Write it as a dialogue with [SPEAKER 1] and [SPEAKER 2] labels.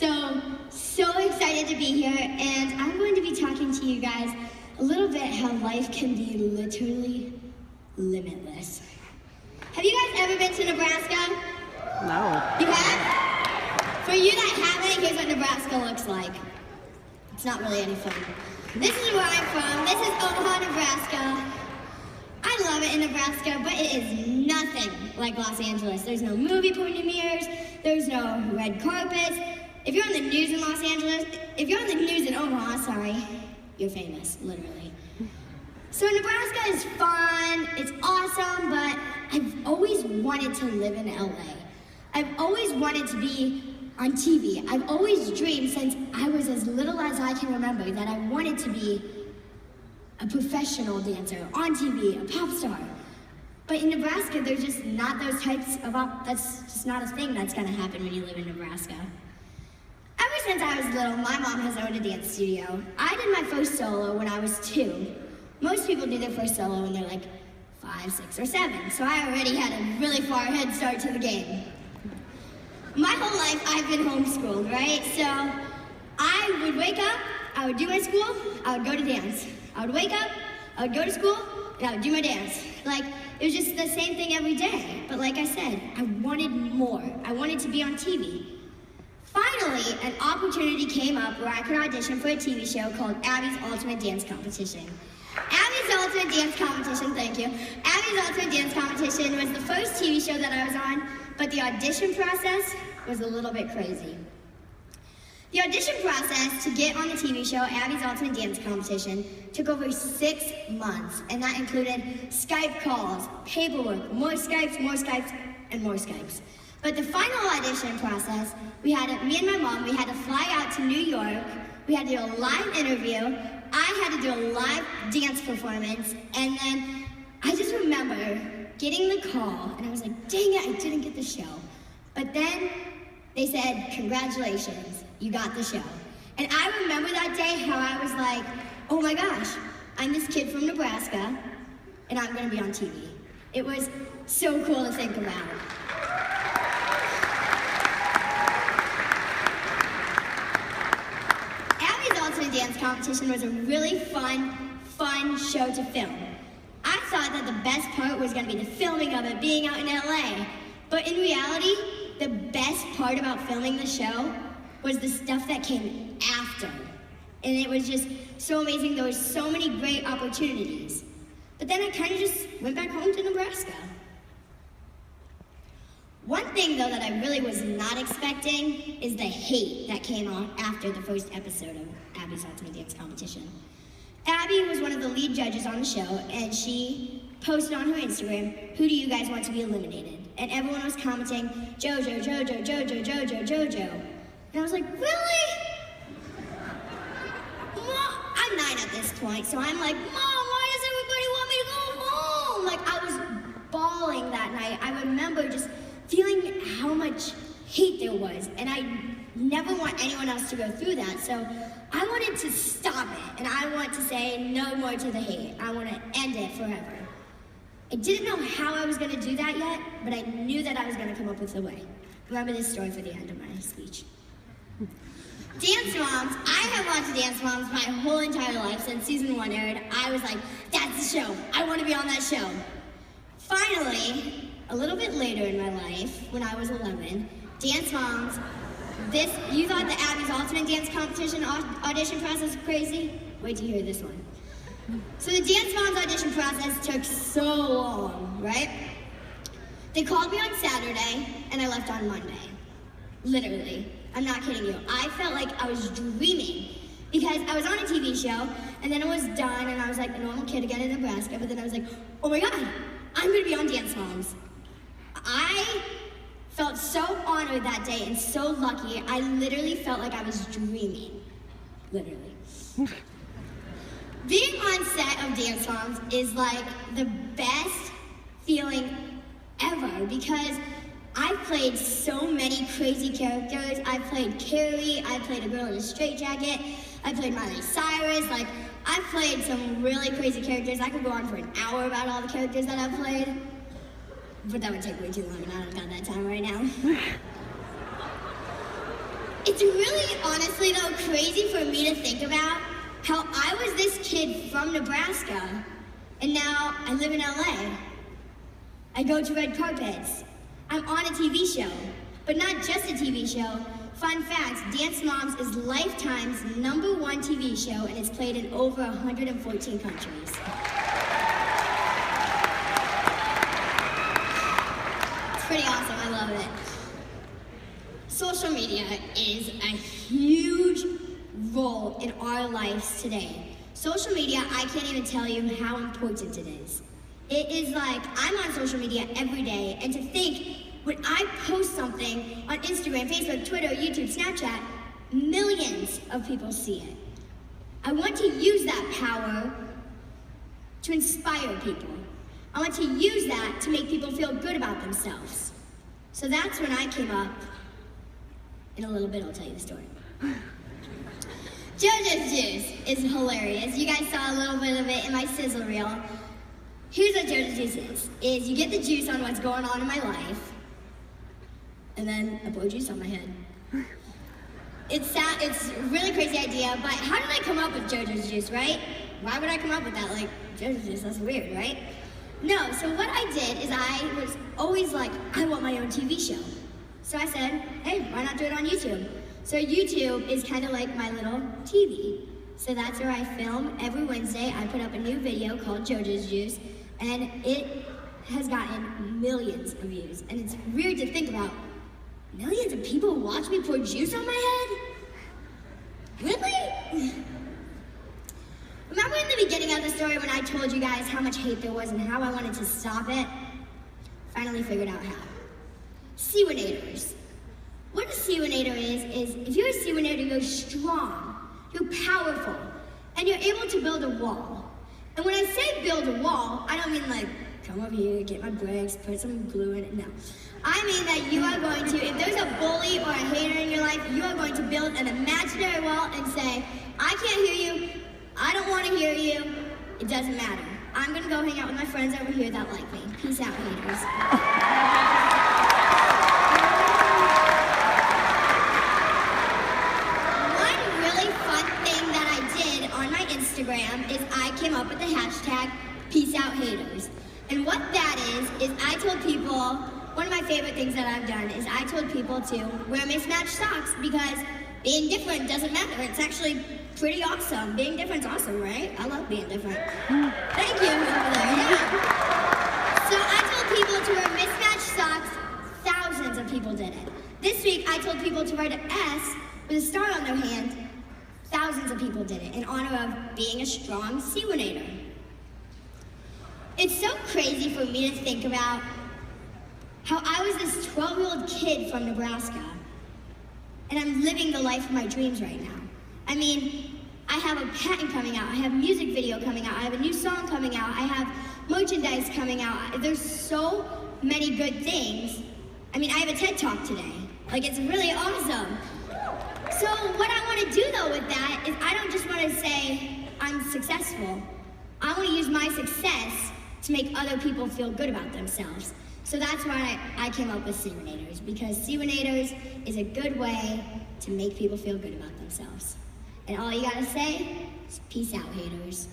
[SPEAKER 1] So excited to be here, and I'm going to be talking to you guys a little bit how life can be literally limitless. Have you guys ever been to Nebraska?
[SPEAKER 2] No.
[SPEAKER 1] You have? For you that haven't, here's what Nebraska looks like. It's not really any fun. This is where I'm from. This is Omaha, Nebraska. I love it in Nebraska, but it is nothing like Los Angeles. There's no movie premieres. There's no red carpets. If you're on the news in Los Angeles, if you're on the news in Omaha, sorry, you're famous, literally. So Nebraska is fun, it's awesome, but I've always wanted to live in LA. I've always wanted to be on TV. I've always dreamed since I was as little as I can remember that I wanted to be a professional dancer on TV, a pop star. But in Nebraska, there's just not those types of, that's just not a thing that's gonna happen when you live in Nebraska. Ever since I was little, my mom has owned a dance studio. I did my first solo when I was 2. Most people do their first solo when they're like 5, 6, or 7, so I already had a really far head start to the game. My whole life, I've been homeschooled, right? So I would wake up, I would do my school, I would go to dance. I would wake up, I would go to school, and I would do my dance. Like, it was just the same thing every day. But like I said, I wanted more. I wanted to be on TV. Finally, an opportunity came up where I could audition for a TV show called Abby's Ultimate Dance Competition. Abby's Ultimate Dance Competition, thank you. Abby's Ultimate Dance Competition was the first TV show that I was on, but the audition process was a little bit crazy. The audition process to get on the TV show, Abby's Ultimate Dance Competition, took over 6 months, and that included Skype calls, paperwork, more Skypes, and more Skypes. But the final audition process, me and my mom, we had to fly out to New York, we had to do a live interview, I had to do a live dance performance, and then I just remember getting the call, and I was like, dang it, I didn't get the show. But then they said, congratulations, you got the show. And I remember that day how I was like, oh my gosh, I'm this kid from Nebraska, and I'm gonna be on TV. It was so cool to think about. Abby's Ultimate Dance Competition was a really fun show to film. I thought that the best part was gonna be the filming of it, being out in LA. But in reality, the best part about filming the show was the stuff that came after. And it was just so amazing. There were so many great opportunities. But then I kind of just went back home to Nebraska. One thing though that I really was not expecting is the hate that came on after the first episode of Abby's Ultimate Dance Competition. Abby was one of the lead judges on the show, and she posted on her Instagram, who do you guys want to be eliminated? And everyone was commenting, JoJo, JoJo, JoJo, JoJo, JoJo. And I was like, really? Mom, I'm 9 at this point, so I'm like, Mom, why does everybody want me to go home? Like, I was bawling that night. I remember just feeling how much hate there was, and I never want anyone else to go through that, so I wanted to stop it, and I want to say no more to the hate. I want to end it forever. I didn't know how I was going to do that yet, but I knew that I was going to come up with a way. Remember this story for the end of my speech. Dance Moms, I have watched Dance Moms my whole entire life since season 1 aired. I was like, that's the show. I want to be on that show. Finally, a little bit later in my life, when I was 11, Dance Moms, you thought the Abby's Ultimate Dance Competition audition process was crazy? Wait till you hear this one. So the Dance Moms audition process took so long, right? They called me on Saturday, and I left on Monday. Literally. I'm not kidding you. I felt like I was dreaming because I was on a TV show, and then it was done, and I was like a normal kid again in Nebraska, but then I was like, oh my God, I'm gonna be on Dance Moms. I felt so honored that day and so lucky. I literally felt like I was dreaming. Literally. Being on set of Dance Moms is like the best feeling ever because I played so many crazy characters. I played Carrie, I played a girl in a straitjacket, I played Miley Cyrus, like I played some really crazy characters. I could go on for an hour about all the characters that I've played, but that would take way too long and I don't got that time right now. It's really, honestly though, crazy for me to think about how I was this kid from Nebraska, and now I live in LA. I go to red carpets. I'm on a TV show, but not just a TV show. Fun fact, Dance Moms is Lifetime's #1 TV show, and it's played in over 114 countries. It's pretty awesome, I love it. Social media is a huge role in our lives today. Social media, I can't even tell you how important it is. It is like, I'm on social media every day, and to think, when I post something on Instagram, Facebook, Twitter, YouTube, Snapchat, millions of people see it. I want to use that power to inspire people. I want to use that to make people feel good about themselves. So that's when I came up. In a little bit, I'll tell you the story. JoJo's Juice is hilarious. You guys saw a little bit of it in my sizzle reel. Here's what JoJo's Juice is you get the juice on what's going on in my life, and then I pour juice on my head. It's a really crazy idea, but how did I come up with JoJo's Juice, right? Why would I come up with that? Like, JoJo's Juice, that's weird, right? No, so what I did is I was always like, I want my own TV show. So I said, hey, why not do it on YouTube? So YouTube is kind of like my little TV. So that's where I film. Every Wednesday, I put up a new video called JoJo's Juice, and it has gotten millions of views. And it's weird to think about, millions of people watch me pour juice on my head? Really? Remember in the beginning of the story when I told you guys how much hate there was and how I wanted to stop it? Finally figured out how. Siwanators. What a Siwanator is if you're a Siwanator, you're strong, you're powerful, and you're able to build a wall. And when I say build a wall, I don't mean like, come over here, get my bricks, put some glue in it, no. I mean that you are going to, if there's a bully or a hater in your life, you are going to build an imaginary wall and say, I can't hear you, I don't want to hear you, it doesn't matter. I'm going to go hang out with my friends over here that like me. Peace out, haters. Instagram is I came up with the hashtag Peace Out Haters. And what that is I told people, one of my favorite things that I've done is I told people to wear mismatched socks because being different doesn't matter. It's actually pretty awesome. Being different's awesome, right? I love being different. Thank you over there, yeah. So I told people to wear mismatched socks. Thousands of people did it. This week I told people to write an S with a star on their hand. Thousands of people did it in honor of being a strong Siwanator. It's so crazy for me to think about how I was this 12-year-old kid from Nebraska, and I'm living the life of my dreams right now. I mean, I have a patent coming out, I have a music video coming out, I have a new song coming out, I have merchandise coming out. There's so many good things. I mean, I have a TED Talk today. Like, it's really awesome. So what I want to do though with that is I don't just want to say I'm successful. I want to use my success to make other people feel good about themselves. So that's why I came up with Siwanators, because Siwanators is a good way to make people feel good about themselves. And all you gotta say is peace out, haters.